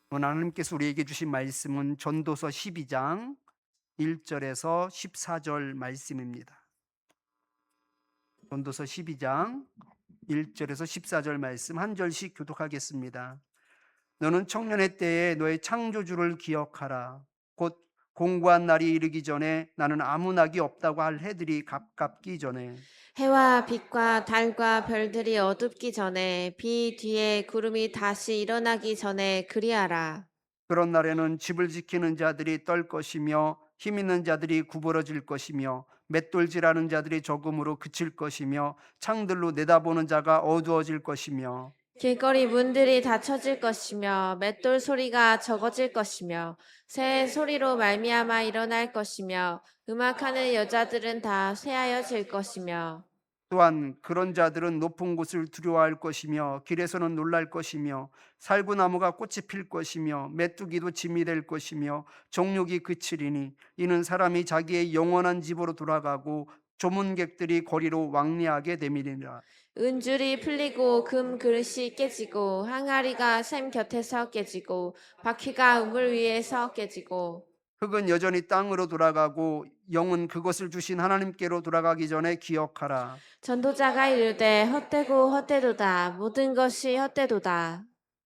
오늘 하나님께서 우리에게 주신 말씀은 전도서 12장 1절에서 14절 말씀입니다. 전도서 12장 1절에서 14절 말씀 한 절씩 교독하겠습니다. 너는 청년의 때에 너의 창조주를 기억하라. 곧 공고한 날이 이르기 전에 나는 아무 낙이 없다고 할 해들이 가깝기 전에 해와 빛과 달과 별들이 어둡기 전에 비 뒤에 구름이 다시 일어나기 전에 그리하라. 그런 날에는 집을 지키는 자들이 떨 것이며 힘 있는 자들이 구부러질 것이며 맷돌질하는 자들이 적음으로 그칠 것이며 창들로 내다보는 자가 어두워질 것이며 길거리 문들이 닫혀질 것이며 맷돌 소리가 적어질 것이며 새 소리로 말미암아 일어날 것이며 음악하는 여자들은 다 쇠하여질 것이며 또한 그런 자들은 높은 곳을 두려워할 것이며 길에서는 놀랄 것이며 살구나무가 꽃이 필 것이며 메뚜기도 짐이 될 것이며 정욕이 그치리니 이는 사람이 자기의 영원한 집으로 돌아가고 조문객들이 거리로 왕래하게 됨이니라. 은줄이 풀리고 금 그릇이 깨지고 항아리가 샘 곁에서 깨지고 바퀴가 우물 위에서 깨지고 흙은 여전히 땅으로 돌아가고 영은 그것을 주신 하나님께로 돌아가기 전에 기억하라. 전도자가 이르되 헛되고 헛되도다 모든 것이 헛되도다.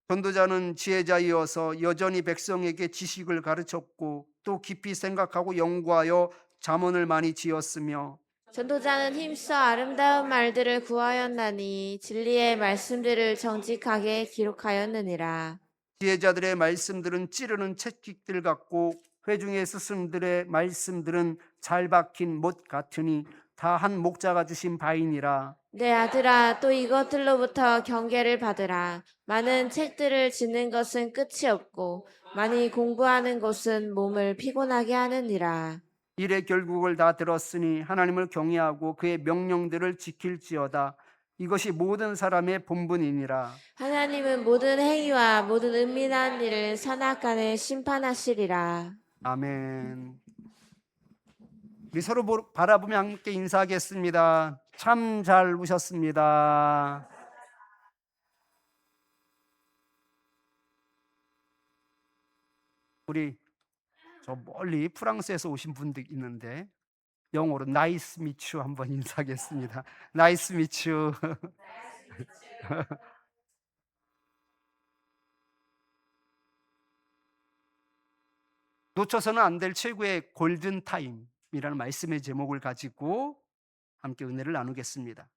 전도자는 지혜자이어서 여전히 백성에게 지식을 가르쳤고 또 깊이 생각하고 연구하여 잠언을 많이 지었으며 전도자는 힘써 아름다운 말들을 구하였나니 진리의 말씀들을 정직하게 기록하였느니라. 지혜자들의 말씀들은 찌르는 채찍들 같고 회중의 스승들의 말씀들은 잘 박힌 못 같으니 다 한 목자가 주신 바이니라. 내 아들아 또 이것들로부터 경계를 받으라. 많은 책들을 짓는 것은 끝이 없고 많이 공부하는 것은 몸을 피곤하게 하느니라. 일의 결국을 다 들었으니 하나님을 경외하고 그의 명령들을 지킬지어다. 이것이 모든 사람의 본분이니라. 하나님은 모든 행위와 모든 은밀한 일을 선악간에 심판하시리라. 아멘. 우리 서로 바라보며 함께 인사하겠습니다. 참 잘 우셨습니다. 우리 저 멀리 프랑스에서 오신 분들 있는데 영어로 나이스 미츠 한번 인사하겠습니다. 나이스 미츠. 놓쳐서는 안 될 최고의 골든 타임이라는 말씀의 제목을 가지고 함께 은혜를 나누겠습니다.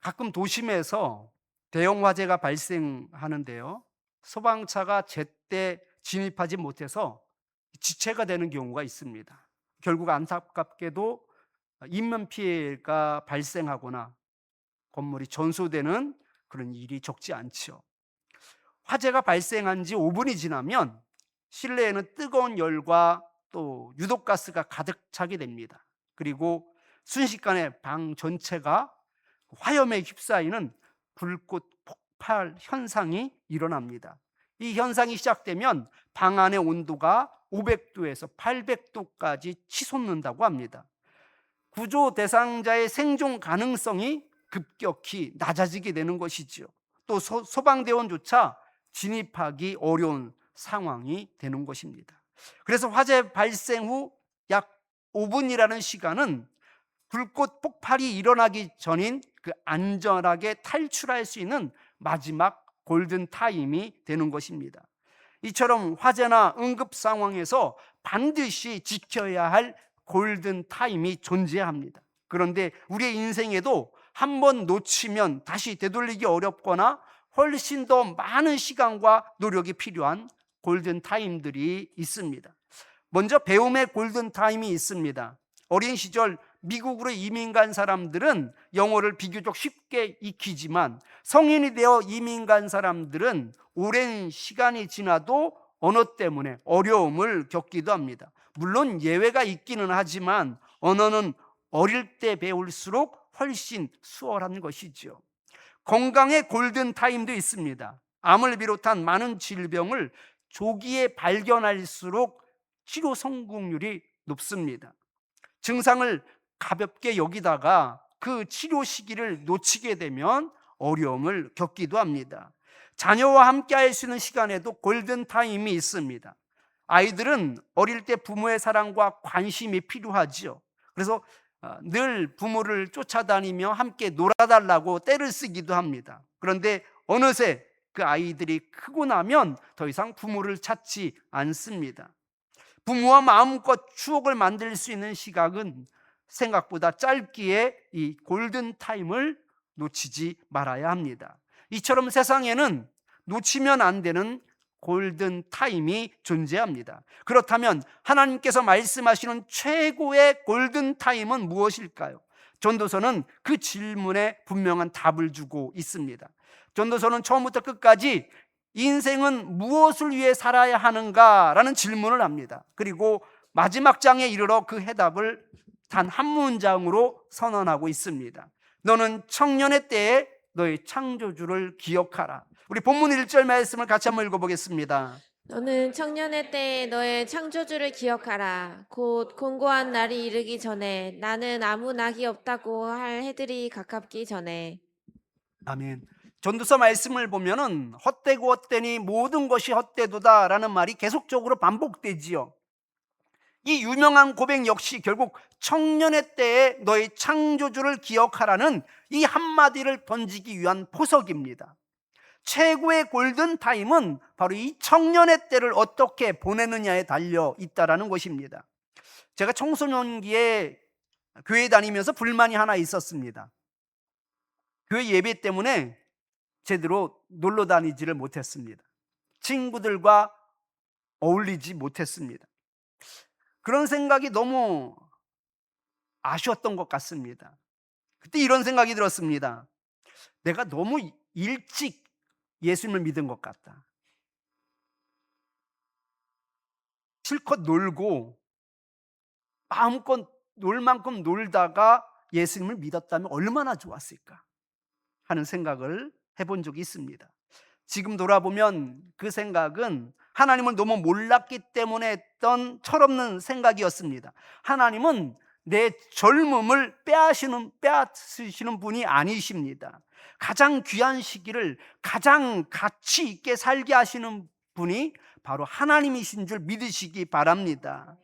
가끔 도심에서 대형 화재가 발생하는데요. 소방차가 제때 진입하지 못해서 지체가 되는 경우가 있습니다. 결국 안타깝게도 인명 피해가 발생하거나 건물이 전소되는 그런 일이 적지 않죠. 화재가 발생한 지 5분이 지나면 실내에는 뜨거운 열과 또 유독가스가 가득 차게 됩니다. 그리고 순식간에 방 전체가 화염에 휩싸이는 불꽃 폭발 현상이 일어납니다. 이 현상이 시작되면 방 안의 온도가 500도에서 800도까지 치솟는다고 합니다. 구조 대상자의 생존 가능성이 급격히 낮아지게 되는 것이죠. 또 소방대원조차 진입하기 어려운 상황이 되는 것입니다. 그래서 화재 발생 후 약 5분이라는 시간은 불꽃 폭발이 일어나기 전인 그 안전하게 탈출할 수 있는 마지막 골든 타임이 되는 것입니다. 이처럼 화재나 응급 상황에서 반드시 지켜야 할 골든 타임이 존재합니다. 그런데 우리의 인생에도 한 번 놓치면 다시 되돌리기 어렵거나 훨씬 더 많은 시간과 노력이 필요한 골든 타임들이 있습니다. 먼저 배움의 골든 타임이 있습니다. 어린 시절 미국으로 이민 간 사람들은 영어를 비교적 쉽게 익히지만 성인이 되어 이민 간 사람들은 오랜 시간이 지나도 언어 때문에 어려움을 겪기도 합니다. 물론 예외가 있기는 하지만 언어는 어릴 때 배울수록 훨씬 수월한 것이죠. 건강의 골든타임도 있습니다. 암을 비롯한 많은 질병을 조기에 발견할수록 치료 성공률이 높습니다. 증상을 가볍게 여기다가 그 치료 시기를 놓치게 되면 어려움을 겪기도 합니다. 자녀와 함께 할 수 있는 시간에도 골든타임이 있습니다. 아이들은 어릴 때 부모의 사랑과 관심이 필요하지요. 그래서 늘 부모를 쫓아다니며 함께 놀아달라고 떼를 쓰기도 합니다. 그런데 어느새 그 아이들이 크고 나면 더 이상 부모를 찾지 않습니다. 부모와 마음껏 추억을 만들 수 있는 시각은 생각보다 짧기에 이 골든타임을 놓치지 말아야 합니다. 이처럼 세상에는 놓치면 안 되는 골든타임이 존재합니다. 그렇다면 하나님께서 말씀하시는 최고의 골든타임은 무엇일까요? 전도서는 그 질문에 분명한 답을 주고 있습니다. 전도서는 처음부터 끝까지 인생은 무엇을 위해 살아야 하는가라는 질문을 합니다. 그리고 마지막 장에 이르러 그 해답을 단 한 문장으로 선언하고 있습니다. 너는 청년의 때에 너의 창조주를 기억하라. 우리 본문 1절 말씀을 같이 한번 읽어보겠습니다. 너는 청년의 때에 너의 창조주를 기억하라. 곧 공고한 날이 이르기 전에 나는 아무 낙이 없다고 할 해들이 가깝기 전에. 아멘. 전도서 말씀을 보면은 헛되고 헛되니 모든 것이 헛되도다라는 말이 계속적으로 반복되지요. 이 유명한 고백 역시 결국 청년의 때에 너의 창조주를 기억하라는 이 한마디를 던지기 위한 포석입니다. 최고의 골든타임은 바로 이 청년의 때를 어떻게 보내느냐에 달려 있다는 것입니다. 제가 청소년기에 교회 다니면서 불만이 하나 있었습니다. 교회 예배 때문에 제대로 놀러 다니지를 못했습니다. 친구들과 어울리지 못했습니다. 그런 생각이 너무 아쉬웠던 것 같습니다. 그때 이런 생각이 들었습니다. 내가 너무 일찍 예수님을 믿은 것 같다. 실컷 놀고 마음껏 놀 만큼 놀다가 예수님을 믿었다면 얼마나 좋았을까 하는 생각을 해본 적이 있습니다. 지금 돌아보면 그 생각은 하나님을 너무 몰랐기 때문에 했던 철없는 생각이었습니다. 하나님은 내 젊음을 빼앗으시는 분이 아니십니다. 가장 귀한 시기를 가장 가치 있게 살게 하시는 분이 바로 하나님이신 줄 믿으시기 바랍니다.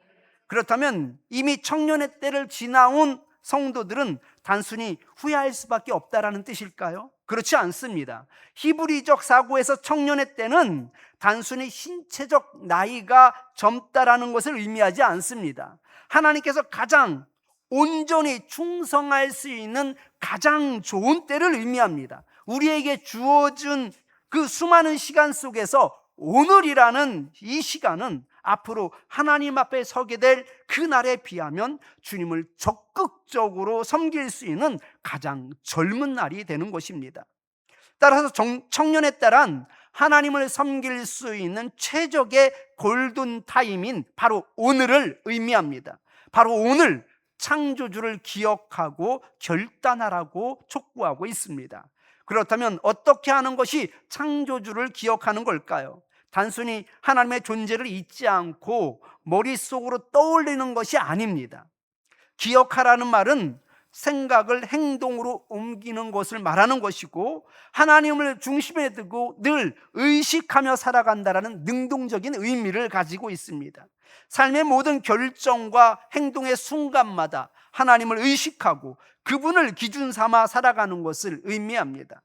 그렇다면 이미 청년의 때를 지나온 성도들은 단순히 후회할 수밖에 없다라는 뜻일까요? 그렇지 않습니다. 히브리적 사고에서 청년의 때는 단순히 신체적 나이가 젊다라는 것을 의미하지 않습니다. 하나님께서 가장 온전히 충성할 수 있는 가장 좋은 때를 의미합니다. 우리에게 주어진 그 수많은 시간 속에서 오늘이라는 이 시간은 앞으로 하나님 앞에 서게 될 그날에 비하면 주님을 적극적으로 섬길 수 있는 가장 젊은 날이 되는 것입니다. 따라서 청년의 때란 하나님을 섬길 수 있는 최적의 골든타임인 바로 오늘을 의미합니다. 바로 오늘 창조주를 기억하고 결단하라고 촉구하고 있습니다. 그렇다면 어떻게 하는 것이 창조주를 기억하는 걸까요? 단순히 하나님의 존재를 잊지 않고 머릿속으로 떠올리는 것이 아닙니다. 기억하라는 말은 생각을 행동으로 옮기는 것을 말하는 것이고 하나님을 중심에 두고 늘 의식하며 살아간다는 능동적인 의미를 가지고 있습니다. 삶의 모든 결정과 행동의 순간마다 하나님을 의식하고 그분을 기준 삼아 살아가는 것을 의미합니다.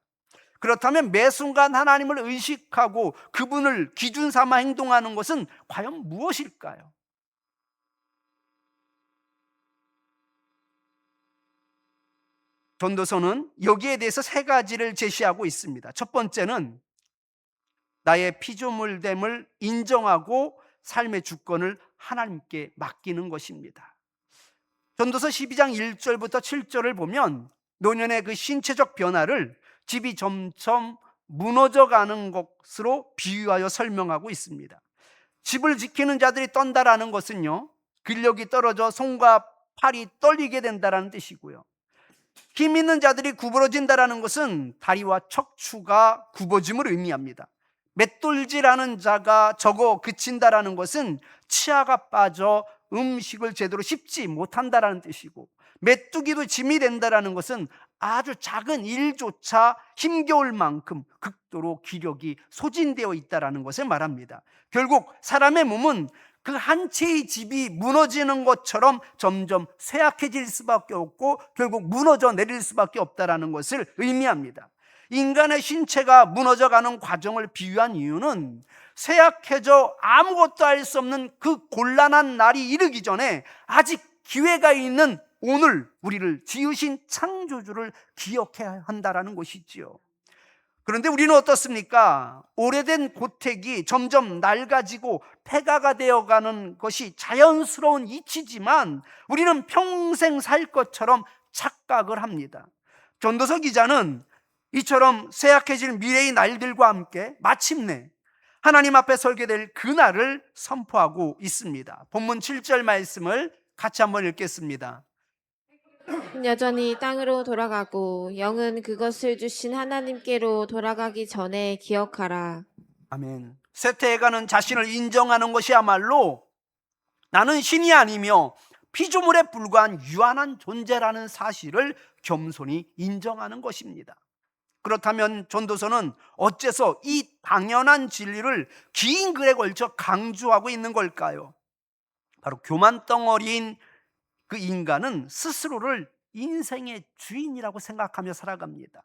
그렇다면 매 순간 하나님을 의식하고 그분을 기준 삼아 행동하는 것은 과연 무엇일까요? 전도서는 여기에 대해서 세 가지를 제시하고 있습니다. 첫 번째는 나의 피조물됨을 인정하고 삶의 주권을 하나님께 맡기는 것입니다. 전도서 12장 1절부터 7절을 보면 노년의 그 신체적 변화를 집이 점점 무너져가는 것으로 비유하여 설명하고 있습니다. 집을 지키는 자들이 떤다라는 것은요, 근력이 떨어져 손과 팔이 떨리게 된다라는 뜻이고요. 힘 있는 자들이 구부러진다라는 것은 다리와 척추가 굽어짐을 의미합니다. 맷돌질하는 자가 적어 그친다라는 것은 치아가 빠져 음식을 제대로 씹지 못한다라는 뜻이고, 메뚜기도 짐이 된다라는 것은 아주 작은 일조차 힘겨울 만큼 극도로 기력이 소진되어 있다라는 것을 말합니다. 결국 사람의 몸은 그 한 채의 집이 무너지는 것처럼 점점 쇠약해질 수밖에 없고 결국 무너져 내릴 수밖에 없다라는 것을 의미합니다. 인간의 신체가 무너져가는 과정을 비유한 이유는 쇠약해져 아무것도 할 수 없는 그 곤란한 날이 이르기 전에 아직 기회가 있는 오늘 우리를 지으신 창조주를 기억해야 한다라는 것이지요. 그런데 우리는 어떻습니까? 오래된 고택이 점점 낡아지고 폐가가 되어가는 것이 자연스러운 이치지만 우리는 평생 살 것처럼 착각을 합니다. 전도서 기자는 이처럼 쇠약해질 미래의 날들과 함께 마침내 하나님 앞에 설게 될 그날을 선포하고 있습니다. 본문 7절 말씀을 같이 한번 읽겠습니다. 여전히 땅으로 돌아가고 영은 그것을 주신 하나님께로 돌아가기 전에 기억하라. 아멘. 쇠퇴해가는 자신을 인정하는 것이야말로 나는 신이 아니며 피조물에 불과한 유한한 존재라는 사실을 겸손히 인정하는 것입니다. 그렇다면 전도서는 어째서 이 당연한 진리를 긴 글에 걸쳐 강조하고 있는 걸까요? 바로 교만 덩어리인 그 인간은 스스로를 인생의 주인이라고 생각하며 살아갑니다.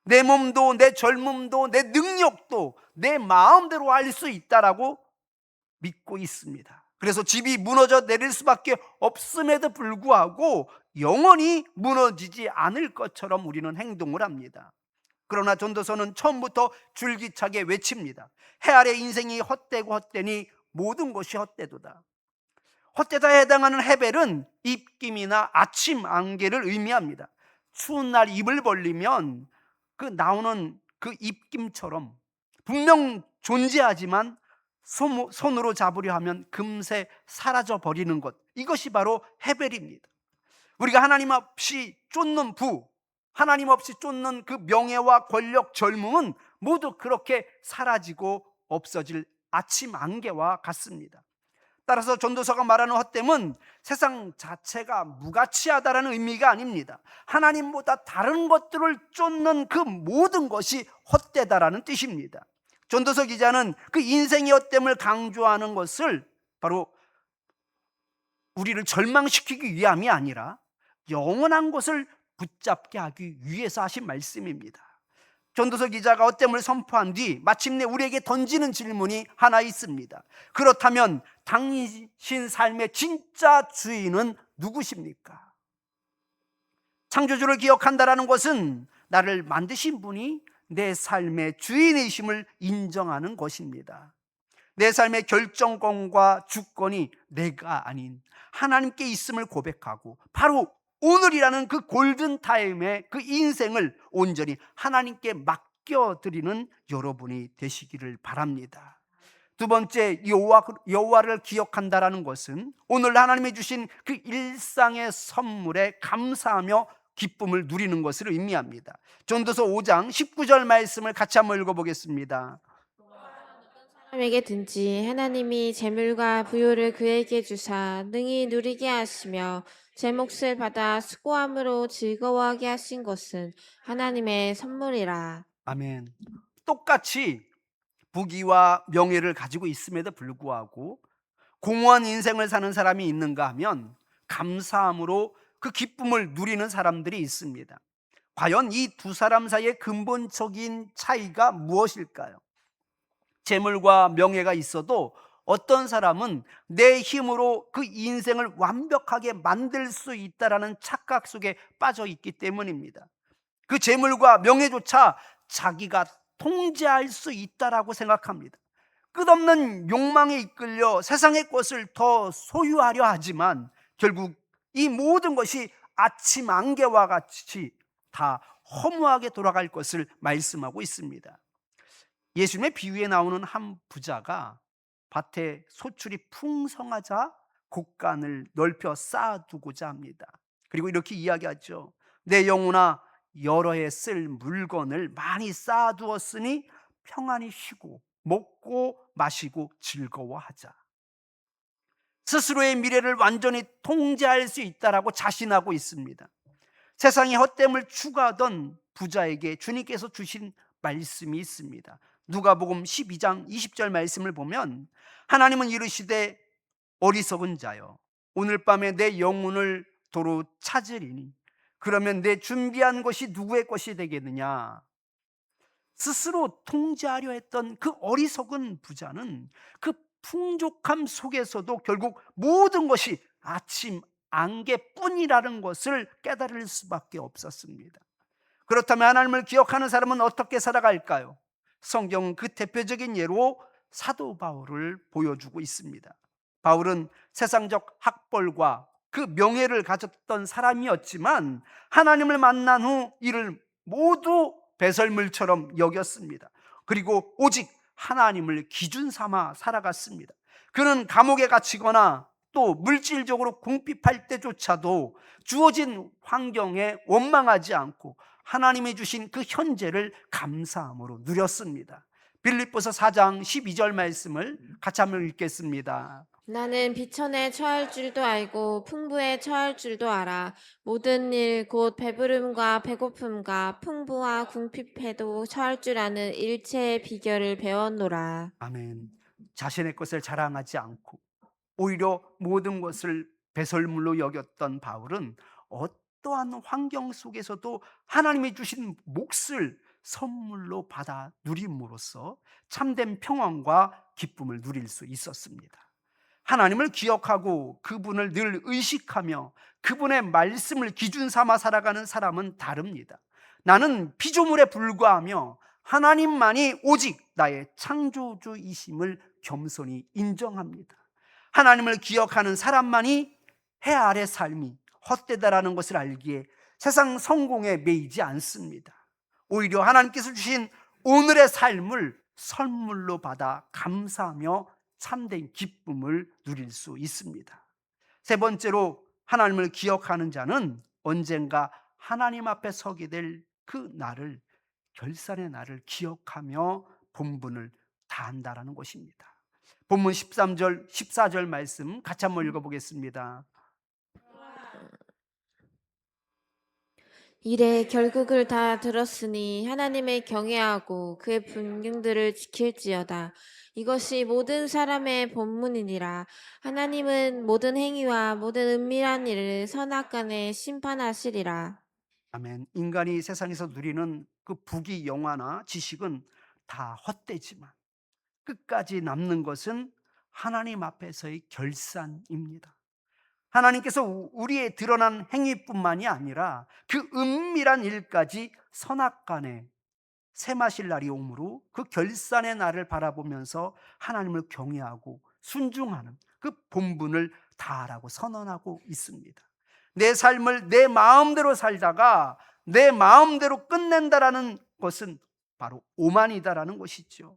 내 몸도 내 젊음도 내 능력도 내 마음대로 할 수 있다라고 믿고 있습니다. 그래서 집이 무너져 내릴 수밖에 없음에도 불구하고 영원히 무너지지 않을 것처럼 우리는 행동을 합니다. 그러나 전도서는 처음부터 줄기차게 외칩니다. 해 아래 인생이 헛되고 헛되니 모든 것이 헛되도다. 헛되다에 해당하는 헤벨은 입김이나 아침 안개를 의미합니다. 추운 날 입을 벌리면 그 나오는 그 입김처럼 분명 존재하지만 손으로 잡으려 하면 금세 사라져 버리는 것, 이것이 바로 헤벨입니다. 우리가 하나님 없이 쫓는 하나님 없이 쫓는 그 명예와 권력, 젊음은 모두 그렇게 사라지고 없어질 아침 안개와 같습니다. 따라서 전도서가 말하는 헛됨은 세상 자체가 무가치하다라는 의미가 아닙니다. 하나님보다 다른 것들을 쫓는 그 모든 것이 헛되다라는 뜻입니다. 전도서 기자는 그 인생의 헛됨을 강조하는 것을 바로 우리를 절망시키기 위함이 아니라 영원한 것을 붙잡게 하기 위해서 하신 말씀입니다. 전도서 기자가 헛됨을 선포한 뒤 마침내 우리에게 던지는 질문이 하나 있습니다. 그렇다면 당신 삶의 진짜 주인은 누구십니까? 창조주를 기억한다라는 것은 나를 만드신 분이 내 삶의 주인이심을 인정하는 것입니다. 내 삶의 결정권과 주권이 내가 아닌 하나님께 있음을 고백하고 바로 오늘이라는 그 골든타임의 그 인생을 온전히 하나님께 맡겨드리는 여러분이 되시기를 바랍니다. 두 번째, 여호와를 기억한다라는 것은 오늘 하나님이 주신 그 일상의 선물에 감사하며 기쁨을 누리는 것을 의미합니다. 전도서 5장 19절 말씀을 같이 한번 읽어보겠습니다. 사람에게든지 하나님이 재물과 부요를 그에게 주사 능히 누리게 하시며 제 몫을 받아 수고함으로 즐거워하게 하신 것은 하나님의 선물이라. 아멘. 똑같이 부귀와 명예를 가지고 있음에도 불구하고 공허한 인생을 사는 사람이 있는가 하면 감사함으로 그 기쁨을 누리는 사람들이 있습니다. 과연 이 두 사람 사이의 근본적인 차이가 무엇일까요? 재물과 명예가 있어도 어떤 사람은 내 힘으로 그 인생을 완벽하게 만들 수 있다라는 착각 속에 빠져 있기 때문입니다. 그 재물과 명예조차 자기가 통제할 수 있다라고 생각합니다. 끝없는 욕망에 이끌려 세상의 것을 더 소유하려 하지만 결국 이 모든 것이 아침 안개와 같이 다 허무하게 돌아갈 것을 말씀하고 있습니다. 예수님의 비유에 나오는 한 부자가 밭에 소출이 풍성하자 곡간을 넓혀 쌓아두고자 합니다. 그리고 이렇게 이야기하죠. 내 영혼아, 여러 해 쓸 물건을 많이 쌓아두었으니 평안히 쉬고 먹고 마시고 즐거워하자. 스스로의 미래를 완전히 통제할 수 있다라고 자신하고 있습니다. 세상의 헛됨을 추구하던 부자에게 주님께서 주신 말씀이 있습니다. 누가복음 12장 20절 말씀을 보면 하나님은 이르시되 어리석은 자여 오늘 밤에 내 영혼을 도로 찾으리니 그러면 내 준비한 것이 누구의 것이 되겠느냐. 스스로 통제하려 했던 그 어리석은 부자는 그 풍족함 속에서도 결국 모든 것이 아침 안개뿐이라는 것을 깨달을 수밖에 없었습니다. 그렇다면 하나님을 기억하는 사람은 어떻게 살아갈까요? 성경은 그 대표적인 예로 사도 바울을 보여주고 있습니다. 바울은 세상적 학벌과 그 명예를 가졌던 사람이었지만 하나님을 만난 후 이를 모두 배설물처럼 여겼습니다. 그리고 오직 하나님을 기준 삼아 살아갔습니다. 그는 감옥에 갇히거나 또 물질적으로 궁핍할 때조차도 주어진 환경에 원망하지 않고 하나님이 주신 그 현재를 감사함으로 누렸습니다. 빌립보서 4장 12절 말씀을 같이 한번 읽겠습니다. 나는 비천에 처할 줄도 알고 풍부에 처할 줄도 알아. 모든 일 곧 배부름과 배고픔과 풍부와 궁핍해도 처할 줄 아는 일체의 비결을 배웠노라. 아멘. 자신의 것을 자랑하지 않고 오히려 모든 것을 배설물로 여겼던 바울은 어떠한 환경 속에서도 하나님이 주신 몫을 선물로 받아 누림으로써 참된 평안과 기쁨을 누릴 수 있었습니다. 하나님을 기억하고 그분을 늘 의식하며 그분의 말씀을 기준 삼아 살아가는 사람은 다릅니다. 나는 피조물에 불과하며 하나님만이 오직 나의 창조주이심을 겸손히 인정합니다. 하나님을 기억하는 사람만이 해 아래 삶이 헛되다라는 것을 알기에 세상 성공에 매이지 않습니다. 오히려 하나님께서 주신 오늘의 삶을 선물로 받아 감사하며 참된 기쁨을 누릴 수 있습니다. 세 번째로 하나님을 기억하는 자는 언젠가 하나님 앞에 서게 될 그 날을, 결산의 날을 기억하며 본분을 다한다라는 것입니다. 본문 13절 14절 말씀 같이 한번 읽어보겠습니다. 일의 결국을 다 들었으니 하나님을 경외하고 그의 분경들을 지킬지어다. 이것이 모든 사람의 본문이니라. 하나님은 모든 행위와 모든 은밀한 일을 선악간에 심판하시리라. 아멘. 인간이 세상에서 누리는 그 부귀 영화나 지식은 다 헛되지만 끝까지 남는 것은 하나님 앞에서의 결산입니다. 하나님께서 우리의 드러난 행위뿐만이 아니라 그 은밀한 일까지 선악간에 세마실 날이 오므로 그 결산의 날을 바라보면서 하나님을 경외하고 순종하는 그 본분을 다하라고 선언하고 있습니다. 내 삶을 내 마음대로 살다가 내 마음대로 끝낸다라는 것은 바로 오만이다라는 것이죠.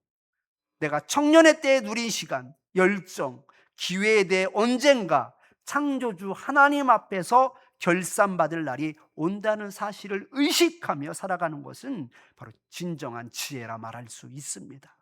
내가 청년의 때에 누린 시간, 열정, 기회에 대해 언젠가 창조주 하나님 앞에서 결산받을 날이 온다는 사실을 의식하며 살아가는 것은 바로 진정한 지혜라 말할 수 있습니다.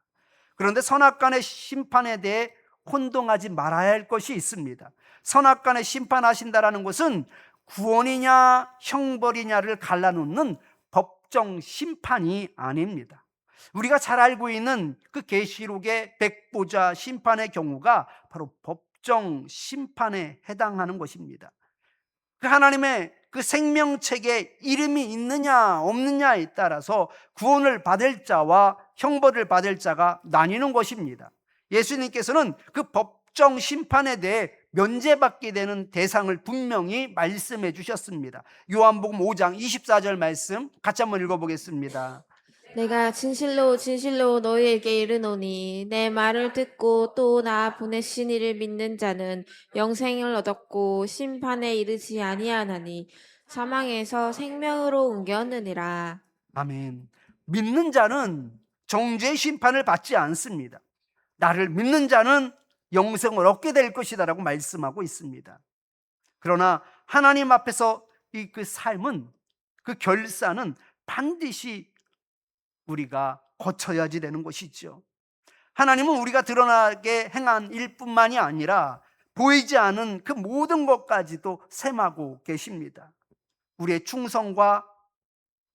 그런데 선악간의 심판에 대해 혼동하지 말아야 할 것이 있습니다. 선악간의 심판하신다라는 것은 구원이냐 형벌이냐를 갈라놓는 법정 심판이 아닙니다. 우리가 잘 알고 있는 그 계시록의 백보자 심판의 경우가 바로 법정 심판에 해당하는 것입니다. 그 하나님의 그 생명책에 이름이 있느냐 없느냐에 따라서 구원을 받을 자와 형벌을 받을 자가 나뉘는 것입니다. 예수님께서는 그 법정 심판에 대해 면제받게 되는 대상을 분명히 말씀해 주셨습니다. 요한복음 5장 24절 말씀 같이 한번 읽어보겠습니다. 내가 진실로 진실로 너희에게 이르노니 내 말을 듣고 또 나 보내신 이를 믿는 자는 영생을 얻었고 심판에 이르지 아니하나니 사망에서 생명으로 옮겼느니라. 아멘. 믿는 자는 정죄의 심판을 받지 않습니다. 나를 믿는 자는 영생을 얻게 될 것이다라고 말씀하고 있습니다. 그러나 하나님 앞에서 그 삶은, 그 결산은 반드시 우리가 거쳐야지 되는 것이죠. 하나님은 우리가 드러나게 행한 일뿐만이 아니라 보이지 않은 그 모든 것까지도 셈하고 계십니다. 우리의 충성과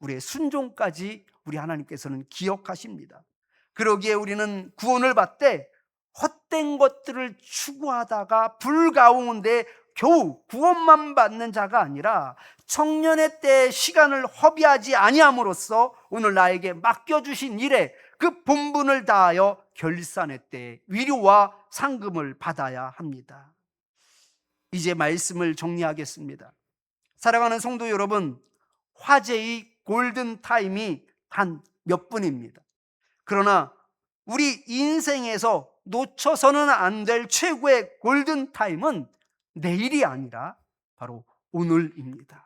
우리의 순종까지 우리 하나님께서는 기억하십니다. 그러기에 우리는 구원을 받되 헛된 것들을 추구하다가 불 가운데 겨우 구원만 받는 자가 아니라 청년의 때에 시간을 허비하지 아니함으로써 오늘 나에게 맡겨주신 일에 그 본분을 다하여 결산의 때에 위로와 상금을 받아야 합니다. 이제 말씀을 정리하겠습니다. 사랑하는 성도 여러분, 화제의 골든타임이 단 몇 분입니다. 그러나 우리 인생에서 놓쳐서는 안 될 최고의 골든타임은 내일이 아니라 바로 오늘입니다.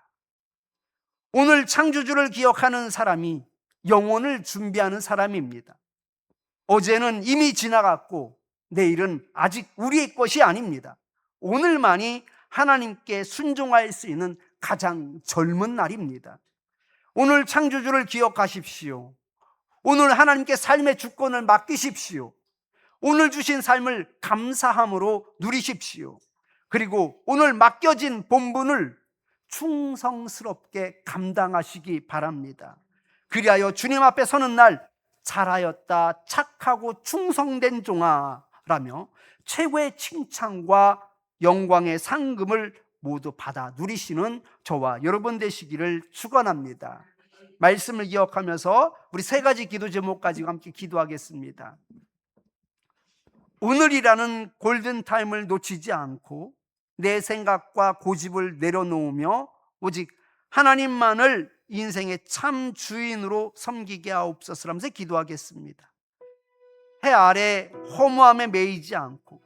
오늘 창조주를 기억하는 사람이 영혼을 준비하는 사람입니다. 어제는 이미 지나갔고 내일은 아직 우리의 것이 아닙니다. 오늘만이 하나님께 순종할 수 있는 가장 젊은 날입니다. 오늘 창조주를 기억하십시오. 오늘 하나님께 삶의 주권을 맡기십시오. 오늘 주신 삶을 감사함으로 누리십시오. 그리고 오늘 맡겨진 본분을 충성스럽게 감당하시기 바랍니다. 그리하여 주님 앞에 서는 날 잘하였다 착하고 충성된 종아라며 최고의 칭찬과 영광의 상금을 모두 받아 누리시는 저와 여러분 되시기를 축원합니다. 말씀을 기억하면서 우리 세 가지 기도 제목 가지고 함께 기도하겠습니다. 오늘이라는 골든타임을 놓치지 않고 내 생각과 고집을 내려놓으며 오직 하나님만을 인생의 참 주인으로 섬기게 하옵소서 하면서 기도하겠습니다. 해 아래 허무함에 매이지 않고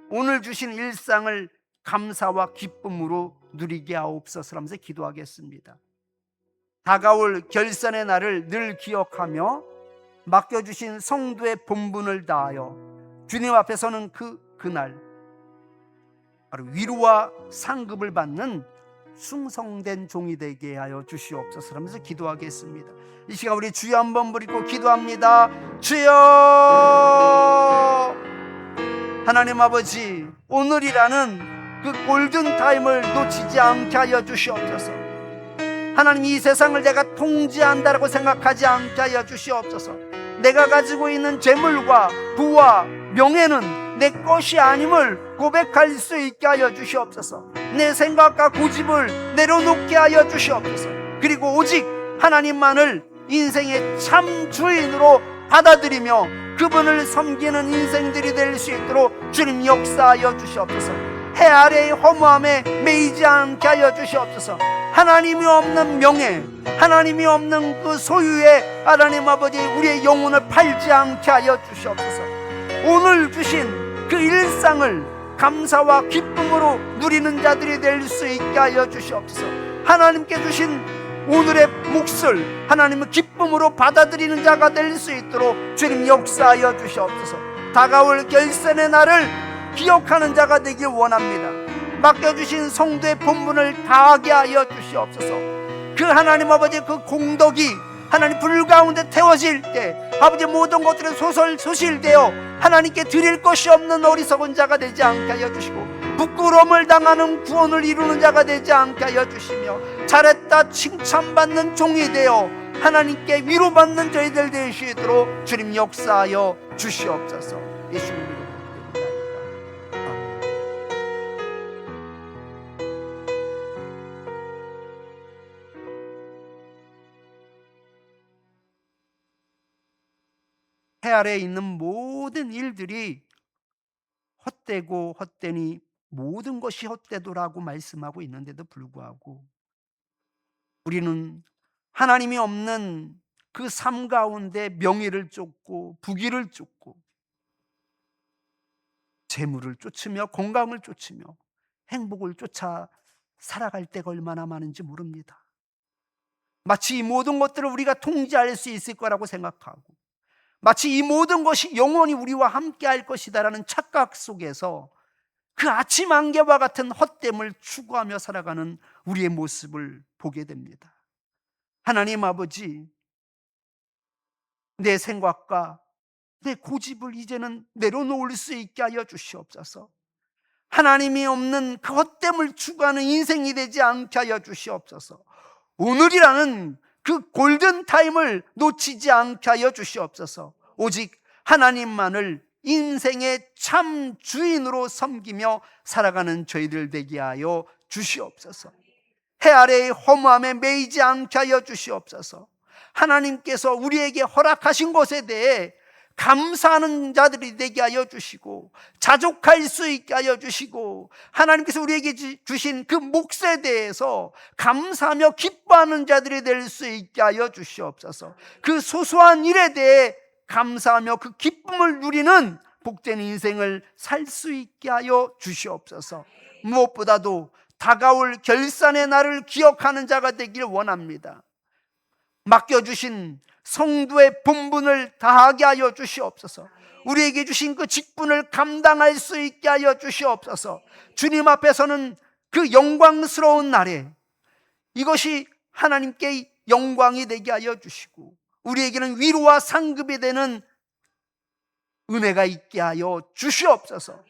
오늘 주신 일상을 감사와 기쁨으로 누리게 하옵소서 하면서 기도하겠습니다. 다가올 결산의 날을 늘 기억하며 맡겨주신 성도의 본분을 다하여 주님 앞에 서는 그날 바로 위로와 상급을 받는 충성된 종이 되게 하여 주시옵소서 하면서 기도하겠습니다. 이 시간 우리 주여 한번 부르고 기도합니다. 주여! 하나님 아버지, 오늘이라는 그 골든타임을 놓치지 않게 하여 주시옵소서. 하나님, 이 세상을 내가 통제한다라고 생각하지 않게 하여 주시옵소서. 내가 가지고 있는 재물과 부와 명예는 내 것이 아님을 고백할 수 있게 하여 주시옵소서. 내 생각과 고집을 내려놓게 하여 주시옵소서. 그리고 오직 하나님만을 인생의 참 주인으로 받아들이며 그분을 섬기는 인생들이 될 수 있도록 주님 역사하여 주시옵소서. 해 아래의 허무함에 매이지 않게 하여 주시옵소서. 하나님이 없는 명예, 하나님이 없는 그 소유에 하나님 아버지 우리의 영혼을 팔지 않게 하여 주시옵소서. 오늘 주신 그 일상을 감사와 기쁨으로 누리는 자들이 될 수 있게 하여 주시옵소서. 하나님께 주신 오늘의 몫을 하나님의 기쁨으로 받아들이는 자가 될 수 있도록 주님 역사하여 주시옵소서. 다가올 결산의 날을 기억하는 자가 되길 원합니다. 맡겨주신 성도의 본분을 다하게 하여 주시옵소서. 그 하나님 아버지 그 공덕이 하나님 불 가운데 태워질 때 아버지 모든 것들이 소실되어 하나님께 드릴 것이 없는 어리석은 자가 되지 않게 하여 주시고 부끄러움을 당하는 구원을 이루는 자가 되지 않게 하여 주시며 잘했다 칭찬받는 종이 되어 하나님께 위로받는 저희들 될 수 있도록 주님 역사하여 주시옵소서. 예수님 이름으로 기도드립니다. 아멘. 해 아래에 있는 모든 일들이 헛되고 헛되니 모든 것이 헛되도라고 말씀하고 있는데도 불구하고 우리는 하나님이 없는 그 삶 가운데 명예를 쫓고 부귀를 쫓고 재물을 쫓으며 건강을 쫓으며 행복을 쫓아 살아갈 때가 얼마나 많은지 모릅니다. 마치 이 모든 것들을 우리가 통제할 수 있을 거라고 생각하고 마치 이 모든 것이 영원히 우리와 함께 할 것이다라는 착각 속에서 그 아침 안개와 같은 헛됨을 추구하며 살아가는 우리의 모습을 보게 됩니다. 하나님 아버지, 내 생각과 내 고집을 이제는 내려놓을 수 있게 하여 주시옵소서. 하나님이 없는 그 헛됨을 추구하는 인생이 되지 않게 하여 주시옵소서. 오늘이라는 그 골든타임을 놓치지 않게 하여 주시옵소서. 오직 하나님만을 인생의 참 주인으로 섬기며 살아가는 저희들 되게 하여 주시옵소서. 해 아래의 허무함에 매이지 않게 하여 주시옵소서. 하나님께서 우리에게 허락하신 것에 대해 감사하는 자들이 되게 하여 주시고, 자족할 수 있게 하여 주시고, 하나님께서 우리에게 주신 그 몫에 대해서 감사하며 기뻐하는 자들이 될 수 있게 하여 주시옵소서. 그 소소한 일에 대해 감사하며 그 기쁨을 누리는 복된 인생을 살 수 있게 하여 주시옵소서. 무엇보다도 다가올 결산의 날을 기억하는 자가 되길 원합니다. 맡겨주신 성도의 본분을 다하게 하여 주시옵소서. 우리에게 주신 그 직분을 감당할 수 있게 하여 주시옵소서. 주님 앞에서는 그 영광스러운 날에 이것이 하나님께 영광이 되게 하여 주시고, 우리에게는 위로와 상급이 되는 은혜가 있게 하여 주시옵소서.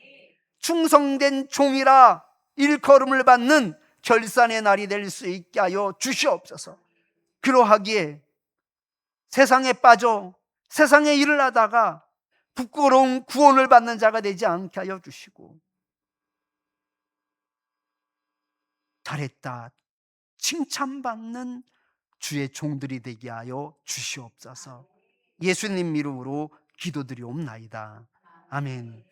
충성된 종이라 일컬음을 받는 결산의 날이 될 수 있게 하여 주시옵소서. 그러하기에 세상에 빠져 세상의 일을 하다가 부끄러운 구원을 받는 자가 되지 않게 하여 주시고, 잘했다 칭찬받는 주의 종들이 되게 하여 주시옵소서. 예수님 이름으로 기도드리옵나이다. 아멘.